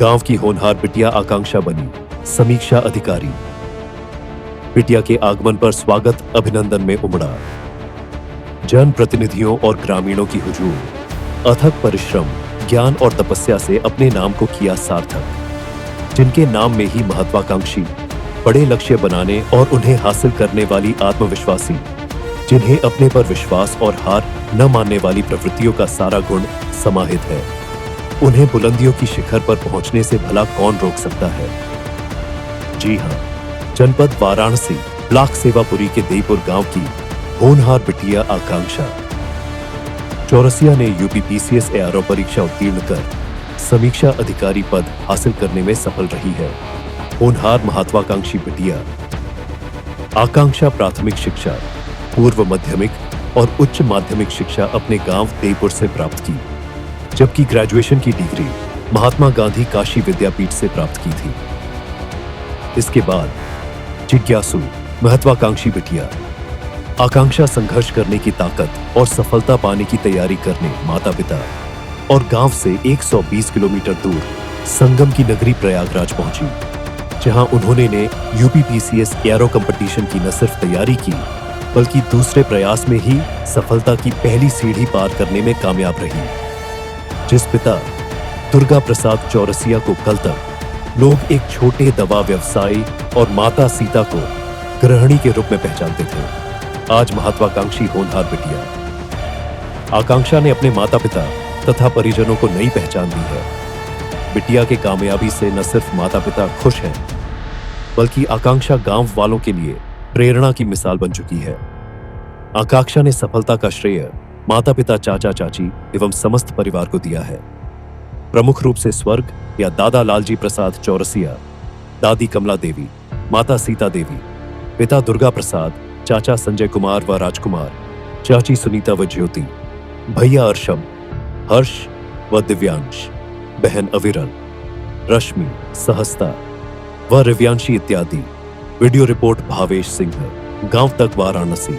गांव की होनहार बिटिया आकांक्षा बनी समीक्षा अधिकारी। बिटिया के आगमन पर स्वागत अभिनंदन में उमड़ा। जन प्रतिनिधियों और ग्रामीणों की हुजूम, अथक परिश्रम, ज्ञान और तपस्या से अपने नाम को किया सार्थक। जिनके नाम में ही महत्वाकांक्षी, बड़े लक्ष्य बनाने और उन्हें हासिल करने वाली आत्मविश्वासी, जिन्हें अपने पर विश्वास और हार न मानने वाली प्रवृत्तियों का सारा गुण समाहित है। उन्हें बुलंदियों की शिखर पर पहुंचने से भला कौन रोक सकता है। जी हां, जनपद वाराणसी ब्लॉक सेवापुरी के देईपुर गांव की होनहार बिटिया आकांक्षा चौरसिया ने यूपीपीसीएस एआरओ परीक्षा उत्तीर्ण कर समीक्षा अधिकारी पद हासिल करने में सफल रही है। होनहार महत्वाकांक्षी बिटिया आकांक्षा प्राथमिक शिक्षा, पूर्व माध्यमिक और उच्च माध्यमिक शिक्षा अपने गांव देईपुर से प्राप्त की, जबकि ग्रेजुएशन की डिग्री महात्मा गांधी काशी विद्यापीठ से प्राप्त की थी। इसके बाद जिज्ञासु महत्वाकांक्षी बिटिया आकांक्षा संघर्ष करने की ताकत और सफलता पाने की तैयारी करने माता पिता और गांव से 120 किलोमीटर दूर संगम की नगरी प्रयागराज पहुंची, जहां उन्होंने यूपीपीसीएस एआरओ कंपटीशन की न सिर्फ तैयारी की, बल्कि दूसरे प्रयास में ही सफलता की पहली सीढ़ी पार करने में कामयाब रही। जिस पिता दुर्गा प्रसाद चौरसिया को कल तक लोग एक छोटे दवा व्यवसायी और माता सीता को गृहिणी के रूप में पहचानते थे, आज महत्वाकांक्षी होनहार बिटिया आकांक्षा ने अपने माता पिता तथा परिजनों को नई पहचान दी है। बिटिया के कामयाबी से न सिर्फ माता पिता खुश हैं, बल्कि आकांक्षा गांव वालों के लिए प्रेरणा की मिसाल बन चुकी है। आकांक्षा ने सफलता का श्रेय माता पिता, चाचा चाची एवं समस्त परिवार को दिया है। प्रमुख रूप से स्वर्ग या दादा लालजी प्रसाद चौरसिया, दादी कमला देवी, माता सीता देवी, पिता दुर्गा प्रसाद, चाचा संजय कुमार व राजकुमार, चाची सुनीता व ज्योति, भैया अर्शम, हर्ष व दिव्यांश, बहन अविरल, रश्मि, सहस्ता व रिव्यांशी इत्यादि। वीडियो रिपोर्ट भावेश सिंह, गांव तक वाराणसी।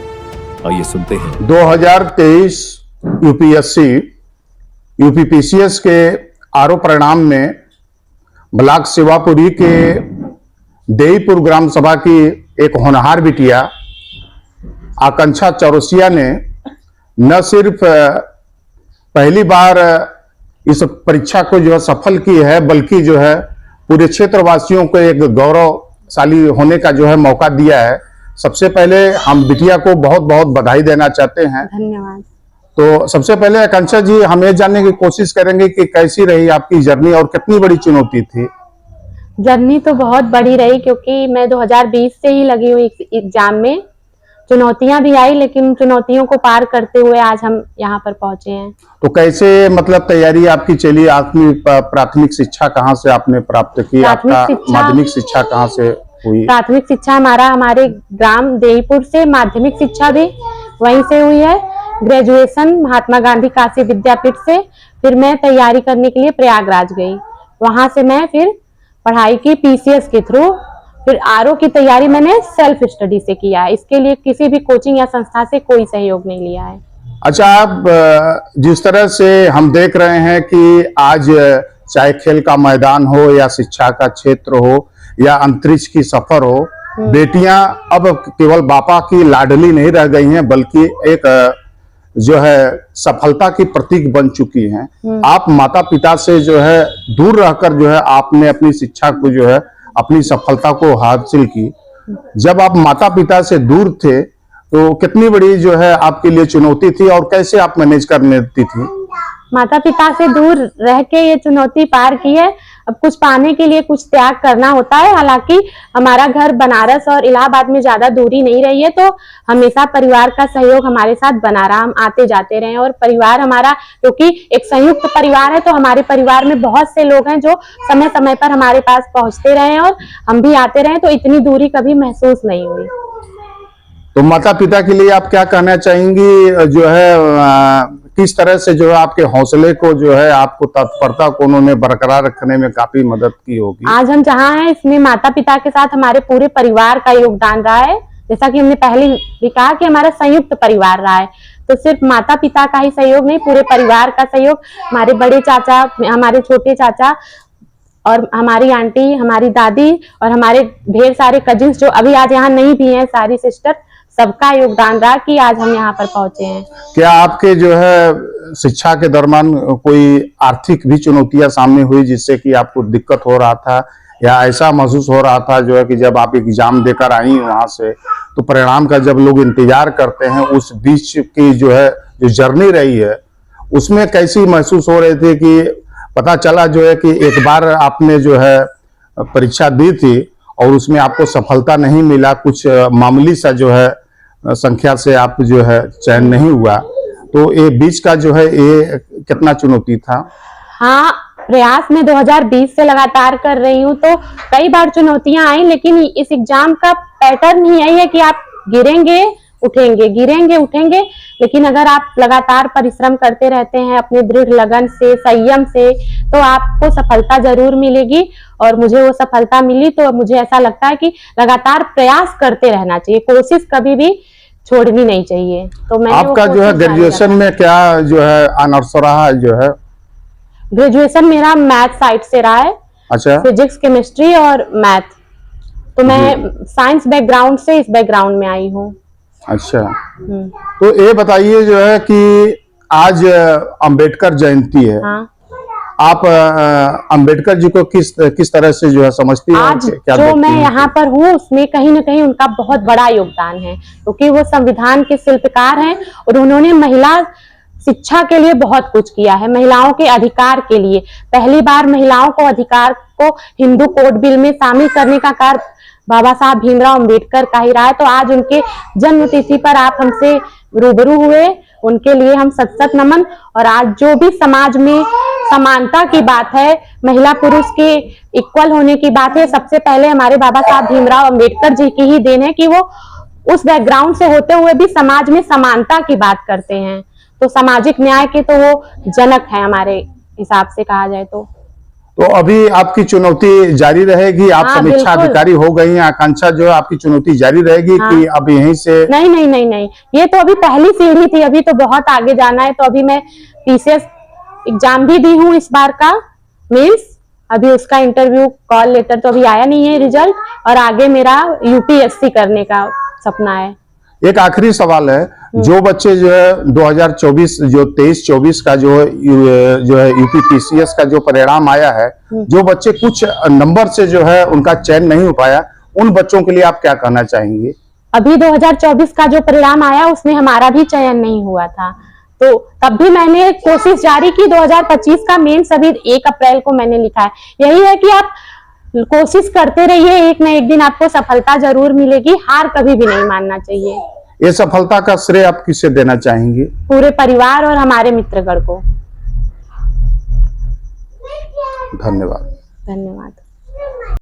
आइए सुनते हैं। 2023 यूपीपीसीएस के आरओ परिणाम में ब्लॉक सेवापुरी के देईपुर ग्राम सभा की एक होनहार बिटिया आकांक्षा चौरसिया ने न सिर्फ पहली बार इस परीक्षा को जो है सफल की है, बल्कि जो है पूरे क्षेत्रवासियों को एक गौरवशाली होने का जो है मौका दिया है। सबसे पहले हम बिटिया को बहुत बहुत बधाई देना चाहते हैं। धन्यवाद। तो सबसे पहले आकांक्षा जी, हम ये जानने की कोशिश करेंगे कि कैसी रही आपकी जर्नी और कितनी बड़ी चुनौती थी। जर्नी तो बहुत बड़ी रही, क्योंकि मैं 2020 से ही लगी हुई एग्जाम में। चुनौतियां भी आई, लेकिन चुनौतियों को पार करते हुए आज हम यहाँ पर पहुंचे हैं। तो कैसे मतलब तैयारी आपकी चली? आपकी प्राथमिक शिक्षा कहाँ से आपने प्राप्त की? आपका माध्यमिक शिक्षा कहाँ से हुई? प्राथमिक शिक्षा हमारे ग्राम देईपुर से, माध्यमिक शिक्षा भी वहीं से हुई है। ग्रेजुएशन महात्मा गांधी काशी विद्यापीठ से। फिर मैं तैयारी करने के लिए प्रयागराज गई, वहां से मैं फिर पढ़ाई की पीसीएस के थ्रू। फिर आरओ की तैयारी मैंने सेल्फ स्टडी से किया है। इसके लिए किसी भी कोचिंग या संस्था से कोई सहयोग नहीं लिया है। अच्छा, आप जिस तरह से हम देख रहे हैं कि आज चाहे खेल का मैदान हो या शिक्षा का क्षेत्र हो या अंतरिक्ष की सफर हो, बेटियां अब केवल बापा की लाडली नहीं रह गई हैं, बल्कि एक जो है सफलता की प्रतीक बन चुकी हैं। आप माता पिता से जो है दूर रहकर जो है आपने अपनी शिक्षा को जो है अपनी सफलता को हासिल की। जब आप माता पिता से दूर थे तो कितनी बड़ी जो है आपके लिए चुनौती थी और कैसे आप मैनेज कर लेती थी? माता पिता से दूर रह के ये चुनौती पार की है। अब कुछ पाने के लिए कुछ त्याग करना होता है। हालांकि हमारा घर बनारस और इलाहाबाद में ज्यादा दूरी नहीं रही है, तो हमेशा परिवार का सहयोग हमारे साथ बना रहा। हम आते जाते रहे और परिवार हमारा, क्योंकि एक संयुक्त परिवार है, तो हमारे परिवार में बहुत से लोग हैं जो समय समय पर हमारे पास पहुंचते रहे और हम भी आते रहे, तो इतनी दूरी कभी महसूस नहीं हुई। तो माता पिता के लिए आप क्या कहना चाहेंगी? जो है किस तरह से जो है आपके हौसले को जो है आपको तत्परता को उन्होंने बरकरार रखने में काफी मदद की होगी? आज हम जहाँ हैं, इसमें माता पिता के साथ हमारे पूरे परिवार का योगदान रहा है। जैसा कि हमने पहले भी कहा कि हमारा संयुक्त परिवार रहा है, तो सिर्फ माता पिता का ही सहयोग नहीं, पूरे परिवार का सहयोग। हमारे बड़े चाचा, हमारे छोटे चाचा और हमारी आंटी, हमारी दादी और हमारे ढेर सारे कजिन्स जो अभी आज यहाँ नहीं भी हैं, सारी सिस्टर, सबका योगदान रहा कि आज हम यहाँ पर पहुंचे हैं। क्या आपके जो है शिक्षा के दौरान कोई आर्थिक भी चुनौतियां सामने हुई जिससे कि आपको दिक्कत हो रहा था, या ऐसा महसूस हो रहा था जो है कि जब आप एग्जाम देकर आई वहां से तो परिणाम का जब लोग इंतजार करते हैं, उस बीच की जो है जो जर्नी रही है उसमें कैसी महसूस हो रही थी कि पता चला जो है कि एक बार आपने जो है परीक्षा दी थी और उसमें आपको सफलता नहीं मिला, कुछ मामूली सा जो है संख्या से आप जो है चयन नहीं हुआ, तो ये बीच का जो है ये कितना चुनौती था? हाँ, प्रयास में 2020 से लगातार कर रही हूँ तो कई बार चुनौतियां आई, लेकिन इस एग्जाम का पैटर्न ही यही है कि आप गिरेंगे उठेंगे, गिरेंगे उठेंगे, लेकिन अगर आप लगातार परिश्रम करते रहते हैं अपने दृढ़ लगन से, संयम से, तो आपको सफलता जरूर मिलेगी। और मुझे वो सफलता मिली, तो मुझे ऐसा लगता है कि लगातार प्रयास करते रहना चाहिए, कोशिश कभी भी छोड़नी नहीं चाहिए। तो मैं आपका जो है ग्रेजुएशन में क्या जो है ऑनर्स रहा है? जो है ग्रेजुएशन मेरा मैथ साइड से रहा है। अच्छा, फिजिक्स, केमिस्ट्री और मैथ। तो मैं साइंस बैकग्राउंड से इस बैकग्राउंड में आई हूँ। अच्छा, तो ये बताइए जो है कि आज अंबेडकर जयंती है। हाँ। आप अंबेडकर जी को किस तरह से जो है समझती हैं? आज क्या जो देखती मैं हैं? यहाँ पर हूँ उसमें कहीं ना कहीं उनका बहुत बड़ा योगदान है, क्योंकि वो संविधान के शिल्पकार हैं और उन्होंने महिला शिक्षा के लिए बहुत कुछ किया है, महिलाओं के अधिकार के लिए। पहली बार महिलाओं को अधिकार को हिंदू कोड बिल में शामिल करने का कार्य बाबा साहब भीमराव अंबेडकर का ही रहा है। तो आज उनके जन्म तिथि पर आप हमसे रूबरू हुए, उनके लिए हम सत सत नमन। और आज जो भी समाज में समानता की बात है, महिला पुरुष के इक्वल होने की बात है, सबसे पहले हमारे बाबा साहब भीमराव अंबेडकर जी की ही देन है कि वो उस बैकग्राउंड से होते हुए भी समाज में समानता की बात करते हैं। तो सामाजिक न्याय के तो वो जनक है हमारे हिसाब से कहा जाए तो। तो अभी आपकी चुनौती जारी रहेगी? आप हाँ, समीक्षा बिल्कुल। अधिकारी हो गई हैं, आकांक्षा जो है आपकी चुनौती जारी रहेगी? हाँ। कि अब यहीं से? नहीं नहीं नहीं नहीं, ये तो अभी पहली सीढ़ी थी, अभी तो बहुत आगे जाना है। तो अभी मैं पीसीएस एग्जाम भी दी हूँ इस बार का मेंस, अभी उसका इंटरव्यू कॉल लेटर तो अभी आया नहीं है रिजल्ट, और आगे मेरा यूपीएससी करने का सपना है। एक आखिरी सवाल है, जो बच्चे जो है 2024 जो 23-24 का जो है यूपीपीसीएस का जो परिणाम आया है, जो बच्चे कुछ नंबर से जो है उनका चयन नहीं हो पाया, उन बच्चों के लिए आप क्या कहना चाहेंगे? अभी 2024 का जो परिणाम आया उसमें हमारा भी चयन नहीं हुआ था, तो तब भी मैंने कोशिश जारी की। 2025 का मेंस अभी 1 अप्रैल को मैंने लिखा है। यही है कि आप कोशिश करते रहिए, एक न एक दिन आपको सफलता जरूर मिलेगी, हार कभी भी नहीं मानना चाहिए। ये सफलता का श्रेय आप किसे देना चाहेंगे? पूरे परिवार और हमारे मित्रगण को धन्यवाद। धन्यवाद।